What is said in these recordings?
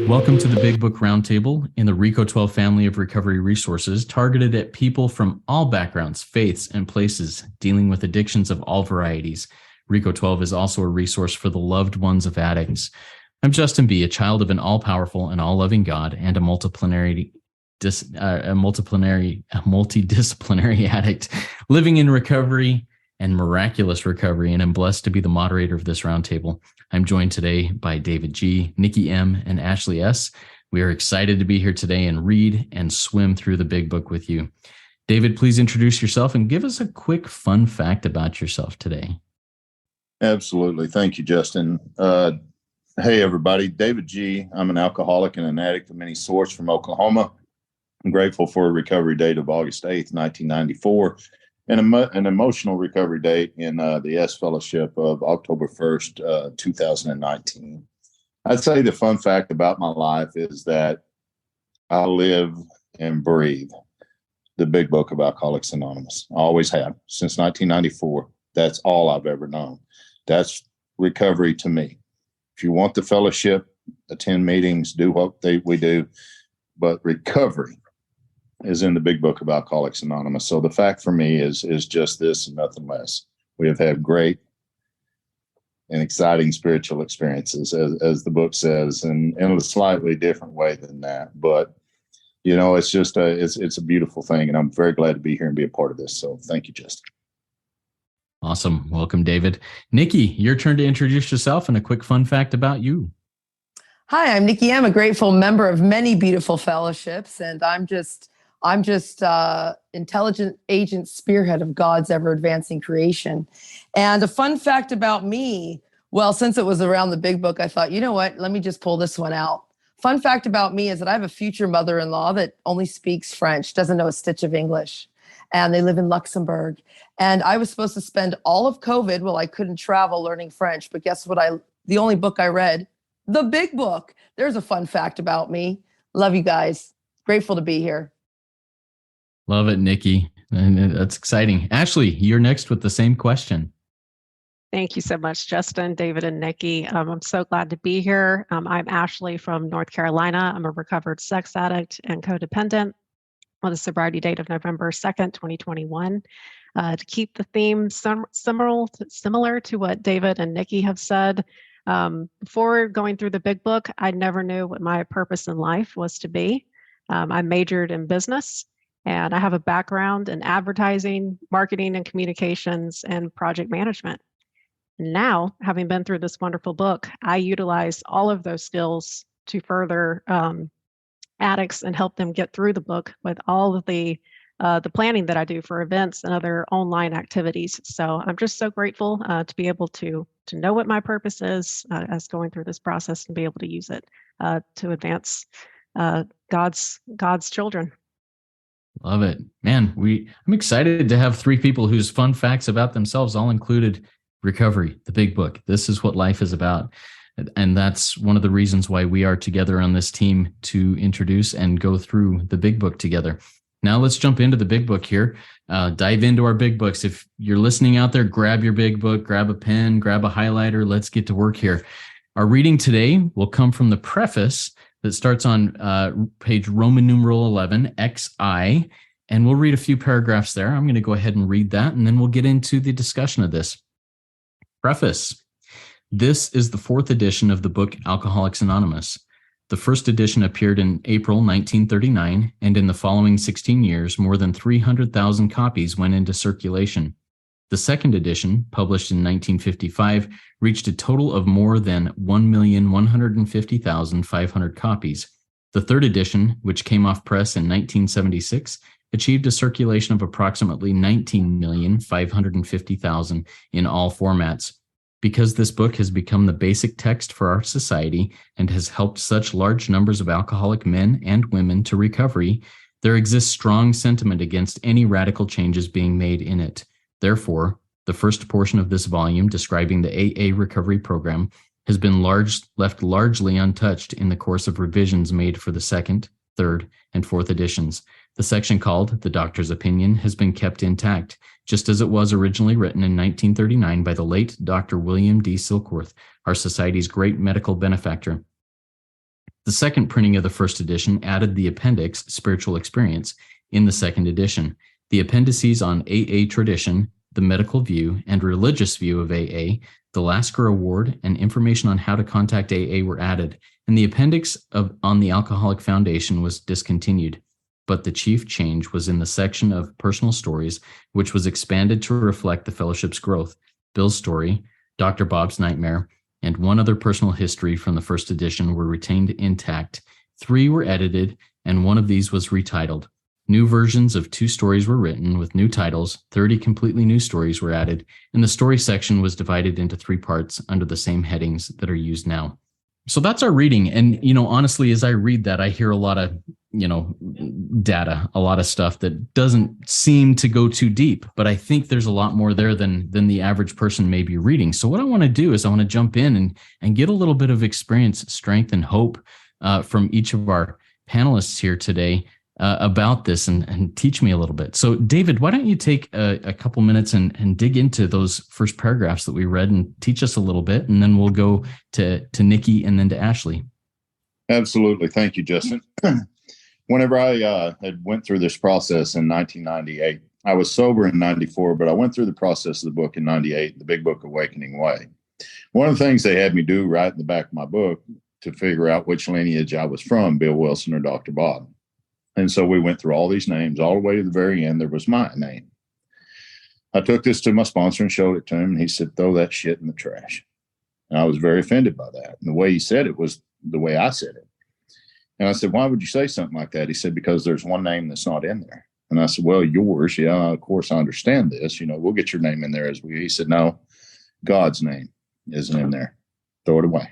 Welcome to the Big Book Roundtable in the RICO 12 family of recovery resources targeted at people from all backgrounds, faiths, and places dealing with addictions of all varieties. RICO 12 is also a resource for the loved ones of addicts. I'm Justin B., a child of an all-powerful and all-loving God and a multidisciplinary addict living in recovery and miraculous recovery, and I'm blessed to be the moderator of this roundtable. I'm joined today by David G., Nikki M., and Ashley S. We are excited to be here today and read and swim through the Big Book with you. David, please introduce yourself and give us a quick fun fact about yourself today. Absolutely. Thank you, Justin. Hey, everybody. David G. I'm an alcoholic and an addict of many sorts from Oklahoma. I'm grateful for a recovery date of August 8th, 1994, and an emotional recovery date in the S Fellowship of October 1st, 2019. I'd say the fun fact about my life is that I live and breathe the Big Book of Alcoholics Anonymous. I always have since 1994. That's all I've ever known. That's recovery to me. If you want the fellowship, attend meetings, do what we do, but recovery is in the Big Book of Alcoholics Anonymous. So the fact for me is just this and nothing less. We have had great and exciting spiritual experiences, as the book says, and in a slightly different way than that. But, you know, it's just it's a beautiful thing, and I'm very glad to be here and be a part of this. So thank you, Justin. Awesome. Welcome, David. Nikki, your turn to introduce yourself and a quick fun fact about you. Hi, I'm Nikki M., a grateful member of many beautiful fellowships, and I'm just intelligent agent spearhead of God's ever-advancing creation. And a fun fact about me, well, since it was around the Big Book, I thought, you know what, let me just pull this one out. Fun fact about me is that I have a future mother-in-law that only speaks French, doesn't know a stitch of English. And they live in Luxembourg. And I was supposed to spend all of COVID, well, I couldn't travel, learning French. But guess what? The only book I read, the Big Book. There's a fun fact about me. Love you guys. Grateful to be here. Love it, Nikki. And that's exciting. Ashley, you're next with the same question. Thank you so much, Justin, David, and Nikki. I'm so glad to be here. I'm Ashley from North Carolina. I'm a recovered sex addict and codependent with a sobriety date of November 2nd, 2021. To keep the theme similar to what David and Nikki have said, before going through the Big Book, I never knew what my purpose in life was to be. I majored in business, and I have a background in advertising, marketing and communications, and project management. Now, having been through this wonderful book, I utilize all of those skills to further addicts and help them get through the book with all of the planning that I do for events and other online activities. So I'm just so grateful to be able to know what my purpose is as going through this process and be able to use it to advance God's children. Love it. Man, I'm excited to have three people whose fun facts about themselves all included recovery, the Big Book. This is what life is about. And that's one of the reasons why we are together on this team to introduce and go through the Big Book together. Now let's jump into the Big Book here. Dive into our Big Books. If you're listening out there, grab your Big Book, grab a pen, grab a highlighter. Let's get to work here. Our reading today will come from the preface that starts on page Roman numeral 11, XI, and we'll read a few paragraphs there. I'm going to go ahead and read that, and then we'll get into the discussion of this. Preface. This is the fourth edition of the book Alcoholics Anonymous. The first edition appeared in April 1939, and in the following 16 years, more than 300,000 copies went into circulation. The second edition, published in 1955, reached a total of more than 1,150,500 copies. The third edition, which came off press in 1976, achieved a circulation of approximately 19,550,000 in all formats. Because this book has become the basic text for our society and has helped such large numbers of alcoholic men and women to recovery, there exists strong sentiment against any radical changes being made in it. Therefore, the first portion of this volume describing the AA recovery program has been left largely untouched in the course of revisions made for the second, third, and fourth editions. The section called The Doctor's Opinion has been kept intact, just as it was originally written in 1939 by the late Dr. William D. Silkworth, our society's great medical benefactor. The second printing of the first edition added the appendix, Spiritual Experience, in the second edition. The appendices on AA tradition, the medical view, and religious view of AA, the Lasker Award, and information on how to contact AA were added, and the appendix on the Alcoholic Foundation was discontinued. But the chief change was in the section of personal stories, which was expanded to reflect the fellowship's growth. Bill's story, Dr. Bob's nightmare, and one other personal history from the first edition were retained intact. 3 were edited, and one of these was retitled. New versions of 2 stories were written with new titles, 30 completely new stories were added, and the story section was divided into 3 parts under the same headings that are used now. So that's our reading. And, honestly, as I read that, I hear a lot of, data, a lot of stuff that doesn't seem to go too deep, but I think there's a lot more there than the average person may be reading. So what I want to do is I want to jump in and get a little bit of experience, strength, and hope from each of our panelists here today about this and teach me a little bit. So David, why don't you take a couple minutes and dig into those first paragraphs that we read and teach us a little bit, and then we'll go to Nikki and then to Ashley. Absolutely. Thank you, Justin. Whenever I had went through this process in 1998, I was sober in 94, but I went through the process of the book in 98, the Big Book Awakening Way. One of the things they had me do right in the back of my book to figure out which lineage I was from, Bill Wilson or Dr. Bob. And so we went through all these names, all the way to the very end, there was my name. I took this to my sponsor and showed it to him, and he said, throw that shit in the trash. And I was very offended by that. And the way he said it was the way I said it. And I said, why would you say something like that? He said, because there's one name that's not in there. And I said, well, yours. Yeah, of course, I understand this. We'll get your name in there as we. He said, no, God's name isn't in there. Throw it away.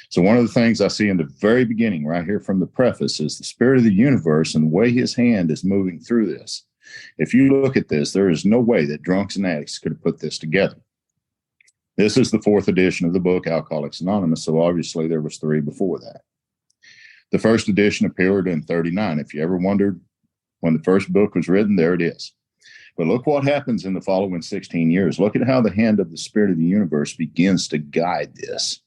So one of the things I see in the very beginning, right here from the preface, is the spirit of the universe and the way his hand is moving through this. If you look at this, there is no way that drunks and addicts could have put this together. This is the 4th edition of the book, Alcoholics Anonymous. So obviously there was 3 before that. The first edition appeared in 39. If you ever wondered when the first book was written, there it is. But look what happens in the following 16 years. Look at how the hand of the spirit of the universe begins to guide this.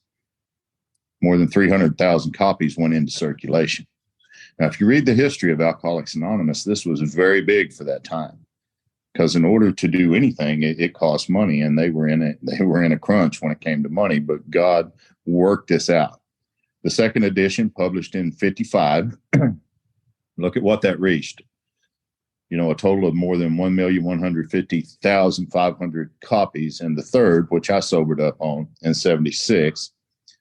More than 300,000 copies went into circulation. Now, if you read the history of Alcoholics Anonymous, this was very big for that time, because in order to do anything, it cost money, and they were in a crunch when it came to money, but God worked this out. The second edition, published in 55, look at what that reached. A total of more than 1,150,500 copies. And the third, which I sobered up on in 76,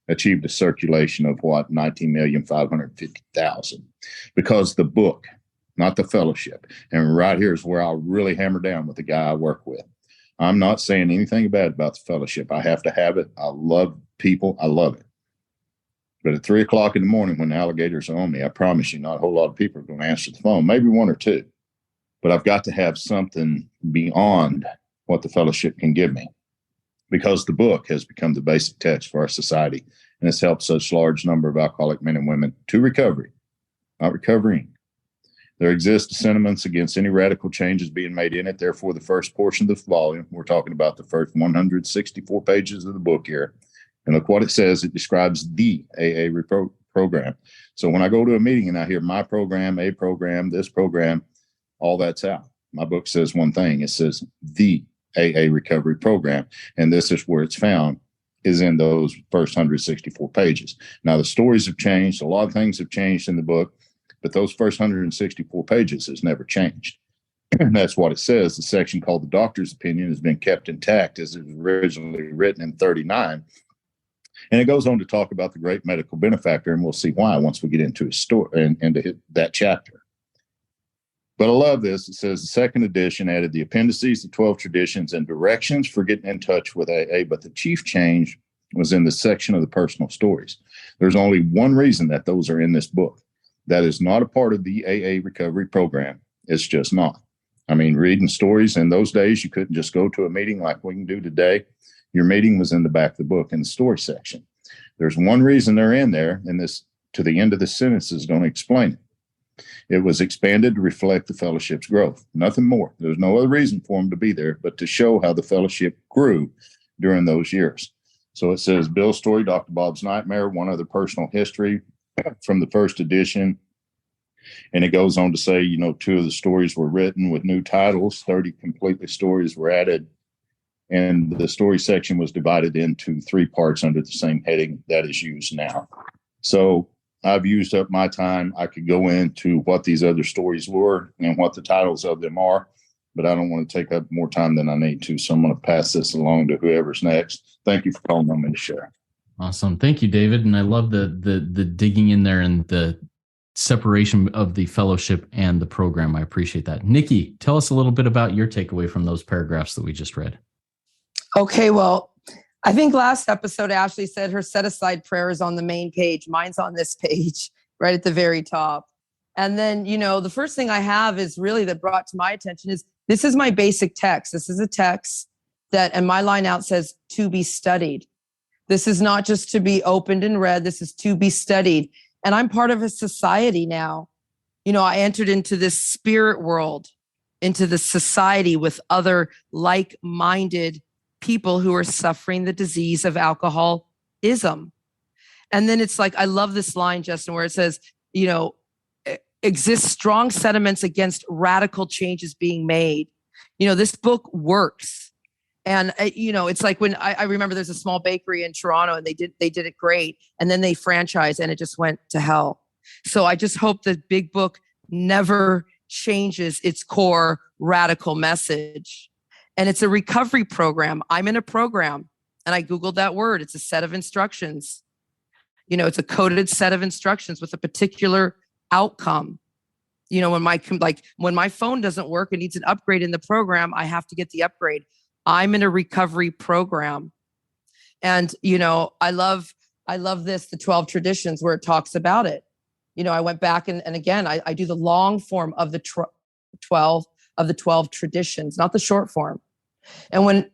achieved a circulation of 19,550,000. Because the book, not the fellowship. And right here is where I'll really hammer down with the guy I work with. I'm not saying anything bad about the fellowship. I have to have it. I love people. I love it. But at 3 o'clock in the morning, when the alligators are on me, I promise you not a whole lot of people are going to answer the phone, maybe 1 or 2. But I've got to have something beyond what the fellowship can give me, because the book has become the basic text for our society, and it's helped such large number of alcoholic men and women to recovery, not recovering. There exist sentiments against any radical changes being made in it. Therefore, the first portion of the volume, we're talking about the first 164 pages of the book here. And look what it says. It describes the AA program. So when I go to a meeting and I hear my program, a program, this program, all that's out. My book says one thing. It says the AA recovery program. And this is where it's found, is in those first 164 pages. Now, the stories have changed. A lot of things have changed in the book, but those first 164 pages has never changed. And that's what it says. The section called the doctor's opinion has been kept intact as it was originally written in 39. And it goes on to talk about the great medical benefactor, and we'll see why once we get into his story and into that chapter. But I love this. It says the second edition added the appendices, the 12 traditions, and directions for getting in touch with AA. But the chief change was in the section of the personal stories. There's only one reason that those are in this book. That is not a part of the AA recovery program. It's just not. I mean, reading stories in those days, you couldn't just go to a meeting like we can do today. Your meeting was in the back of the book in the story section. There's one reason they're in there, and this to the end of the sentence is going to explain it. It was expanded to reflect the fellowship's growth. Nothing more. There's no other reason for them to be there but to show how the fellowship grew during those years. So it says Bill's story, Dr. Bob's nightmare, one other personal history from the first edition. And it goes on to say, 2 of the stories were written with new titles, 30 completely stories were added. And the story section was divided into 3 parts under the same heading that is used now. So I've used up my time. I could go into what these other stories were and what the titles of them are, but I don't want to take up more time than I need to. So I'm going to pass this along to whoever's next. Thank you for calling on me to share. Awesome. Thank you, David. And I love the digging in there and the separation of the fellowship and the program. I appreciate that. Nikki, tell us a little bit about your takeaway from those paragraphs that we just read. Okay, well, I think last episode, Ashley said her set-aside prayer is on the main page. Mine's on this page, right at the very top. And then, the first thing I have is really that brought to my attention is this is my basic text. This is a text and my line out says to be studied. This is not just to be opened and read. This is to be studied. And I'm part of a society now. I entered into this spirit world, into the society with other like-minded people who are suffering the disease of alcoholism. And then it's like, I love this line, Justin, where it says, exist strong sentiments against radical changes being made. This book works. And, it's like when I remember there's a small bakery in Toronto and they did it great. And then they franchised and it just went to hell. So I just hope that Big Book never changes its core radical message. And it's a recovery program. I'm in a program and I Googled that word. It's a set of instructions. It's a coded set of instructions with a particular outcome. When my phone doesn't work and needs an upgrade in the program, I have to get the upgrade. I'm in a recovery program. And, I love this, the 12 traditions where it talks about it. I went back and again, I do the long form of the 12 traditions, not the short form. And when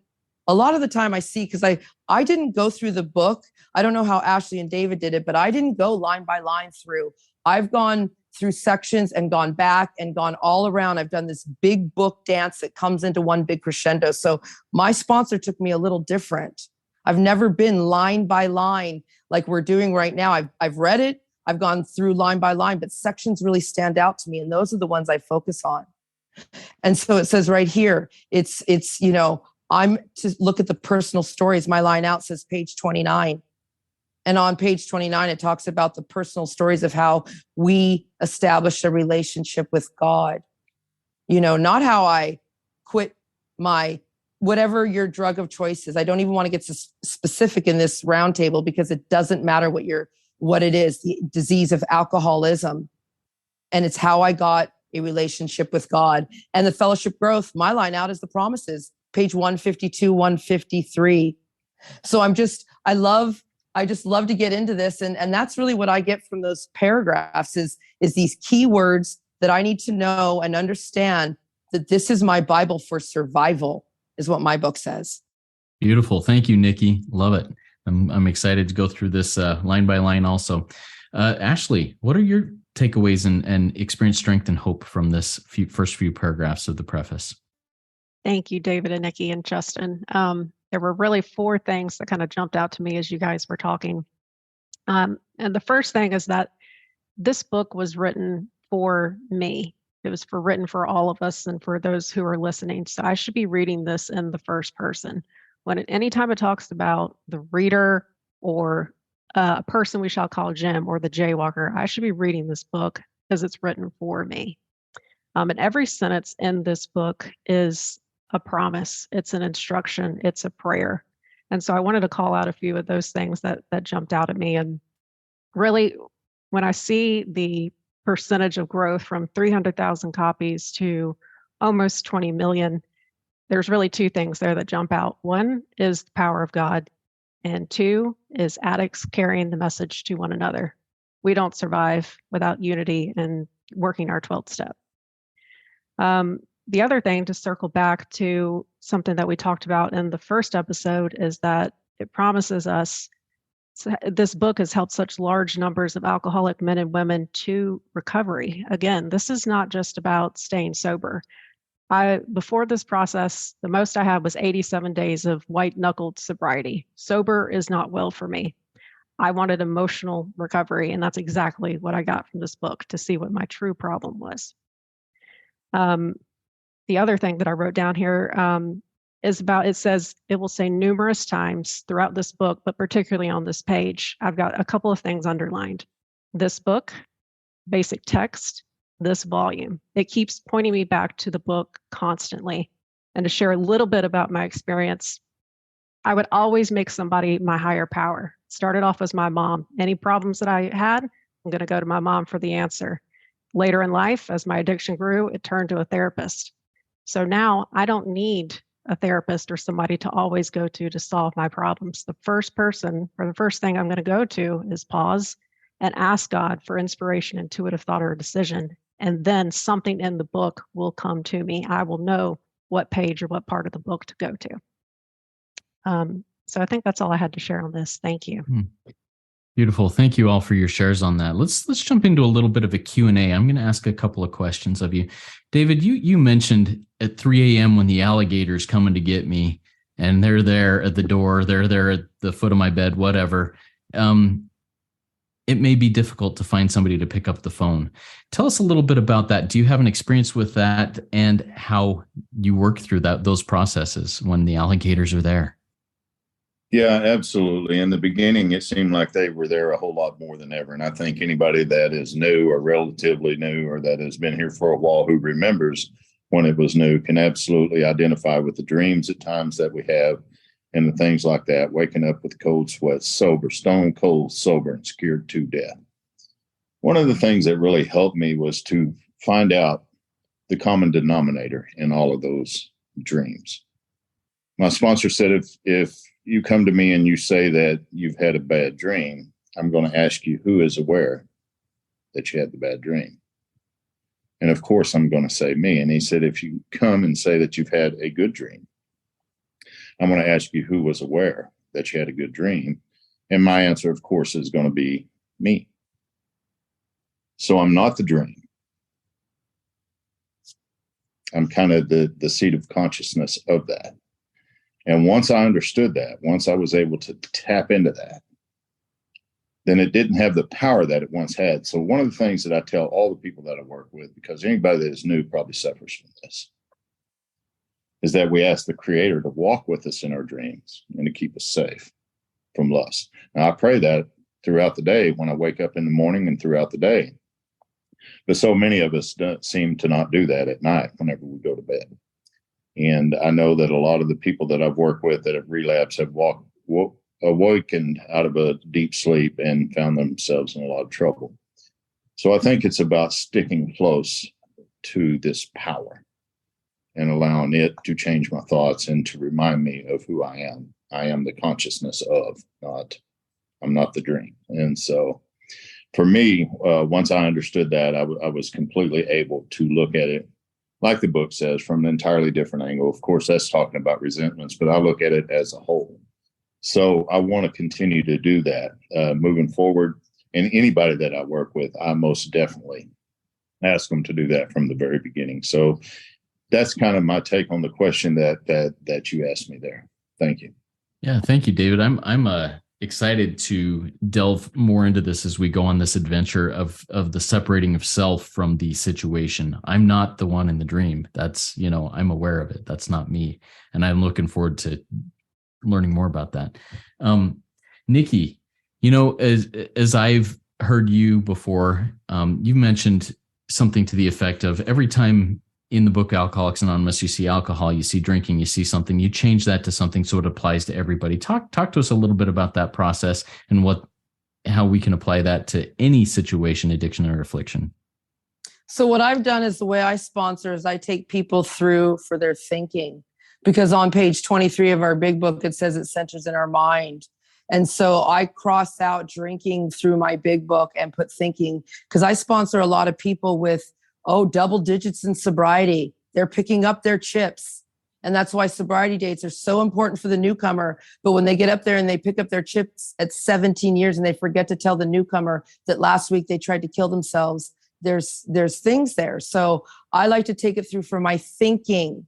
a lot of the time I see, because I didn't go through the book. I don't know how Ashley and David did it, but I didn't go line by line through. I've gone through sections and gone back and gone all around. I've done this big book dance that comes into one big crescendo. So my sponsor took me a little different. I've never been line by line like we're doing right now. I've read it. I've gone through line by line, but sections really stand out to me. And those are the ones I focus on. And so it says right here, it's I'm to look at the personal stories. My line out says page 29. And on page 29, it talks about the personal stories of how we established a relationship with God. Not how I quit my, whatever your drug of choice is. I don't even want to get specific in this roundtable because it doesn't matter what it is, the disease of alcoholism. And it's how I got a relationship with God. And the fellowship growth, my line out is the promises, page 152, 153. So I just love to get into this. And that's really what I get from those paragraphs is these key words that I need to know and understand that this is my Bible for survival, is what my book says. Beautiful. Thank you, Nikki. Love it. I'm excited to go through this line by line also. Ashley, what are your takeaways and experience strength and hope from this first few paragraphs of the preface? Thank you, David and Nikki and Justin. There were really 4 things that kind of jumped out to me as you guys were talking. And the first thing is that this book was written for me. It was written for all of us and for those who are listening. So I should be reading this in the first person. Anytime it talks about the reader or a person we shall call Jim or the jaywalker, I should be reading this book because it's written for me. And every sentence in this book is a promise. It's an instruction. It's a prayer. And so I wanted to call out a few of those things that jumped out at me. And really, when I see the percentage of growth from 300,000 copies to almost 20 million, there's really 2 things there that jump out. 1 is the power of God, and 2 is addicts carrying the message to one another. We don't survive without unity and working our 12th step. The other thing, to circle back to something that we talked about in the first episode, is that it promises us, this book has helped such large numbers of alcoholic men and women to recovery. Again, this is not just about staying sober. Before this process, the most I had was 87 days of white-knuckled sobriety. Sober is not well for me. I wanted emotional recovery, and that's exactly what I got from this book, to see what my true problem was. The other thing that I wrote down here is about, it says, it will say numerous times throughout this book, but particularly on this page, I've got a couple of things underlined. This book, basic text, this volume. It keeps pointing me back to the book constantly. And to share a little bit about my experience, I would always make somebody my higher power. Started off as my mom. Any problems that I had, I'm going to go to my mom for the answer. Later in life, as my addiction grew, it turned to a therapist. So now I don't need a therapist or somebody to always go to solve my problems. The first person, or the first thing I'm going to go to, is pause and ask God for inspiration, intuitive thought, or a decision. And then something in the book will come to me. I will know what page or what part of the book to go to. So I think that's all I had to share on this. Thank you. Beautiful. Thank you all for your shares on that. Let's jump into a little bit of a Q&A. I'm going to ask a couple of questions of you. David, you mentioned at 3 a.m. when the alligator's coming to get me, and they're there at the door, they're there at the foot of my bed, whatever. It may be difficult to find somebody to pick up the phone. Tell us a little bit about that. Do you have an experience with that, and how you work through those processes when the alligators are there? Yeah, absolutely. In the beginning, it seemed like they were there a whole lot more than ever. And I think anybody that is new or relatively new, or that has been here for a while, who remembers when it was new, can absolutely identify with the dreams at times that we have and the things like that. Waking up with cold sweats, sober, stone cold sober, and scared to death. One of the things that really helped me was to find out the common denominator in all of those dreams. My sponsor said, if you come to me and you say that you've had a bad dream, I'm going to ask you who is aware that you had the bad dream. And of course, I'm going to say me. And he said, if you come and say that you've had a good dream, I'm going to ask you who was aware that you had a good dream. And my answer, of course, is going to be me. So I'm not the dream. I'm kind of the seat of consciousness of that. And once I understood that, once I was able to tap into that, then it didn't have the power that it once had. So one of the things that I tell all the people that I work with, because anybody that is new probably suffers from this, is that we ask the Creator to walk with us in our dreams and to keep us safe from lust. Now, I pray that throughout the day, when I wake up in the morning and throughout the day. But so many of us seem to not do that at night whenever we go to bed. And I know that a lot of the people that I've worked with that have relapsed have awakened out of a deep sleep and found themselves in a lot of trouble. So I think it's about sticking close to this power and allowing it to change my thoughts and to remind me of who I am. I am the consciousness of, I'm not the dream. And so for me, once I understood that, I was completely able to look at it, like the book says, from an entirely different angle. Of course, that's talking about resentments, but I look at it as a whole. So I want to continue to do that moving forward. And anybody that I work with, I most definitely ask them to do that from the very beginning. So that's kind of my take on the question that you asked me there. Thank you. Yeah, thank you, David. I'm excited to delve more into this as we go on this adventure of the separating of self from the situation. I'm not the one in the dream. That's, I'm aware of it. That's not me. And I'm looking forward to learning more about that. Nikki, as I've heard you before, you mentioned something to the effect of every time in the book Alcoholics Anonymous, you see alcohol, you see drinking, you see something, you change that to something so it applies to everybody. Talk to us a little bit about that process and how we can apply that to any situation, addiction or affliction. So what I've done is, the way I sponsor is I take people through for their thinking, because on page 23 of our big book, it says it centers in our mind. And so I cross out drinking through my big book and put thinking, because I sponsor a lot of people with double digits in sobriety. They're picking up their chips. And that's why sobriety dates are so important for the newcomer. But when they get up there and they pick up their chips at 17 years and they forget to tell the newcomer that last week they tried to kill themselves, there's things there. So I like to take it through for my thinking.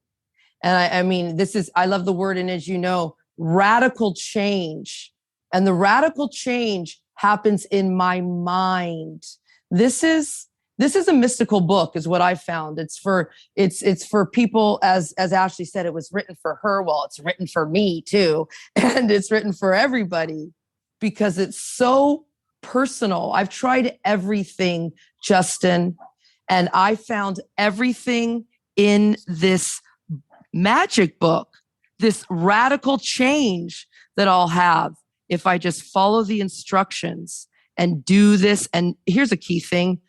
And I mean, I love the word. And as you know, radical change And the radical change happens in my mind. This is a mystical book, is what I found. It's for people, as Ashley said, it was written for her. Well, it's written for me too. And it's written for everybody because it's so personal. I've tried everything, Justin, and I found everything in this magic book, this radical change that I'll have if I just follow the instructions and do this. And here's a key thing: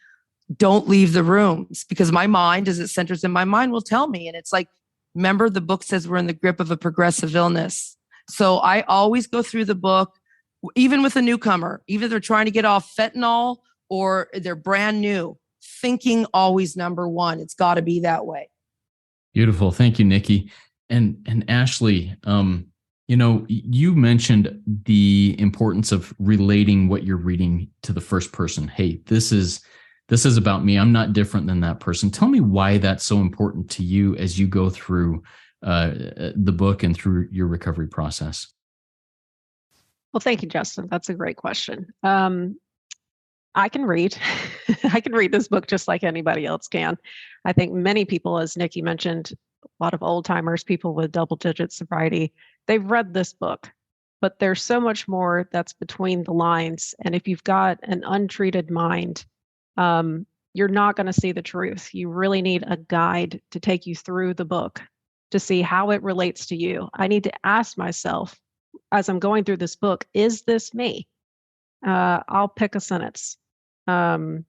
don't leave the rooms, because my mind, as it centers in my mind, will tell me. And it's like, remember, the book says we're in the grip of a progressive illness. So I always go through the book, even with a newcomer, even if they're trying to get off fentanyl or they're brand new, thinking always number one. It's got to be that way. Beautiful. Thank you, Nikki. And Ashley, you mentioned the importance of relating what you're reading to the first person. Hey, this is about me. I'm not different than that person. Tell me why that's so important to you as you go through the book and through your recovery process. Well, thank you, Justin. That's a great question. I can read. I can read this book just like anybody else can. I think many people, as Nikki mentioned, a lot of old timers, people with double-digit sobriety, they've read this book, but there's so much more that's between the lines. And if you've got an untreated mind, you're not going to see the truth. You really need a guide to take you through the book to see how it relates to you. I need to ask myself, as I'm going through this book, is this me? I'll pick a sentence. Let's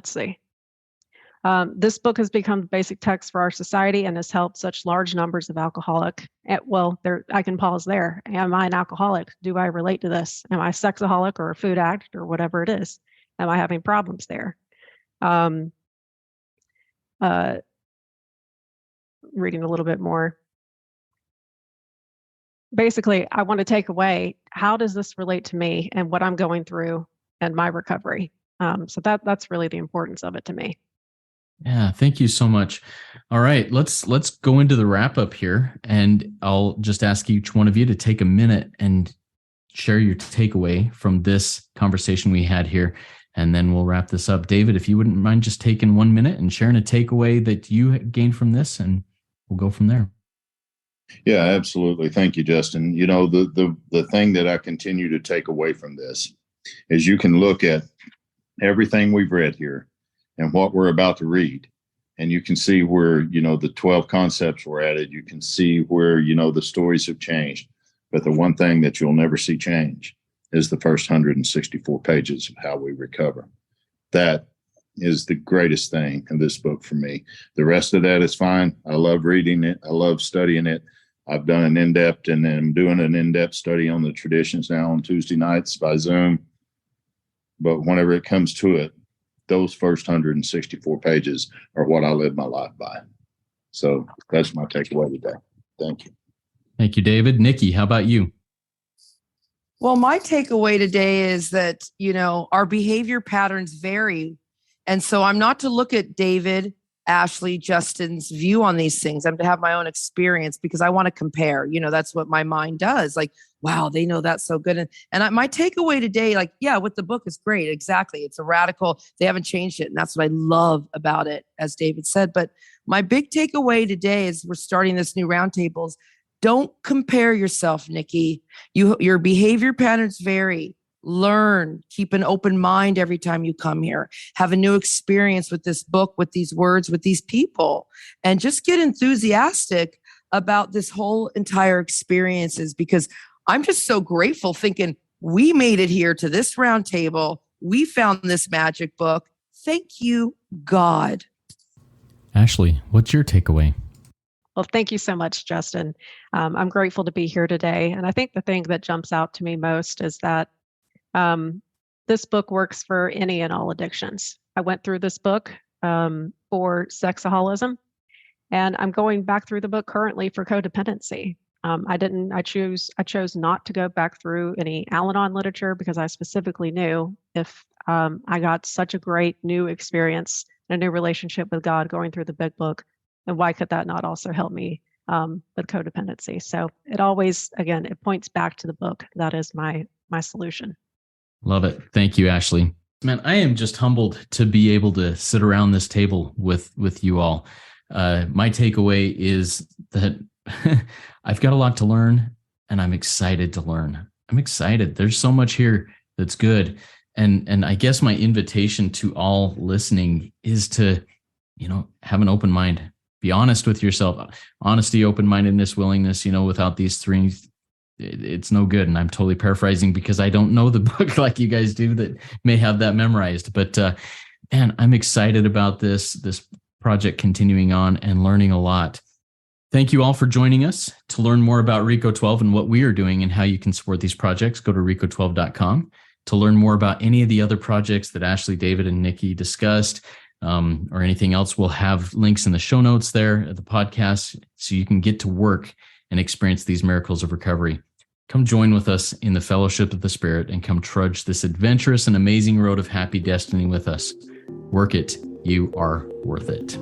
see. This book has become the basic text for our society and has helped such large numbers of alcoholic. I can pause there. Am I an alcoholic? Do I relate to this? Am I a sexaholic or a food addict or whatever it is? Am I having problems there? Reading a little bit more. Basically, I want to take away, how does this relate to me and what I'm going through and my recovery? So that's really the importance of it to me. Yeah, thank you so much. All right, let's go into the wrap up here, and I'll just ask each one of you to take a minute and share your takeaway from this conversation we had here, and then we'll wrap this up. David, if you wouldn't mind just taking 1 minute and sharing a takeaway that you gained from this, and we'll go from there. Yeah, absolutely. Thank you, Justin. The thing that I continue to take away from this is you can look at everything we've read here and what we're about to read, and you can see where, the 12 concepts were added. You can see where, the stories have changed. But the one thing that you'll never see change is the first 164 pages of how we recover. That is the greatest thing in this book for me. The rest of that is fine. I love reading it. I love studying it. I've done an in-depth, and I'm doing an in-depth study on the traditions now on Tuesday nights by Zoom. But whenever it comes to it, those first 164 pages are what I live my life by. So that's my takeaway today. Thank you. Thank you, David. Nikki, how about you? Well, my takeaway today is that, our behavior patterns vary. And so I'm not to look at David, Ashley, Justin's view on these things. I'm to have my own experience because I want to compare. That's what my mind does. Like, wow, they know that's so good. And my takeaway today, with the book is great. Exactly. It's a radical, they haven't changed it. And that's what I love about it, as David said. But my big takeaway today is we're starting this new roundtables. Don't compare yourself, Nikki. Your behavior patterns vary. Learn, keep an open mind every time you come here. Have a new experience with this book, with these words, with these people, and just get enthusiastic about this whole entire experiences, because I'm just so grateful thinking we made it here to this round table. We found this magic book. Thank you, God. Ashley, what's your takeaway? Well, thank you so much, Justin. I'm grateful to be here today. And I think the thing that jumps out to me most is that this book works for any and all addictions. I went through this book for sexaholism, and I'm going back through the book currently for codependency. I chose not to go back through any Al-Anon literature because I specifically knew if I got such a great new experience and a new relationship with God going through the Big Book, then why could that not also help me with codependency. So it always, again, it points back to the book. That is my solution. Love it. Thank you, Ashley. Man, I am just humbled to be able to sit around this table with you all. My takeaway is that I've got a lot to learn, and I'm excited to learn. I'm excited. There's so much here that's good. And I guess my invitation to all listening is to, have an open mind. Be honest with yourself. Honesty, open-mindedness, willingness, without these three, it's no good. And I'm totally paraphrasing because I don't know the book like you guys do that may have that memorized. But man, I'm excited about this project continuing on and learning a lot. Thank you all for joining us. To learn more about RICO 12 and what we are doing and how you can support these projects, go to RICO12.com. To learn more about any of the other projects that Ashley, David, and Nikki discussed, or anything else, we'll have links in the show notes there at the podcast so you can get to work and experience these miracles of recovery. Come join with us in the fellowship of the Spirit and come trudge this adventurous and amazing road of happy destiny with us. Work it. You are worth it.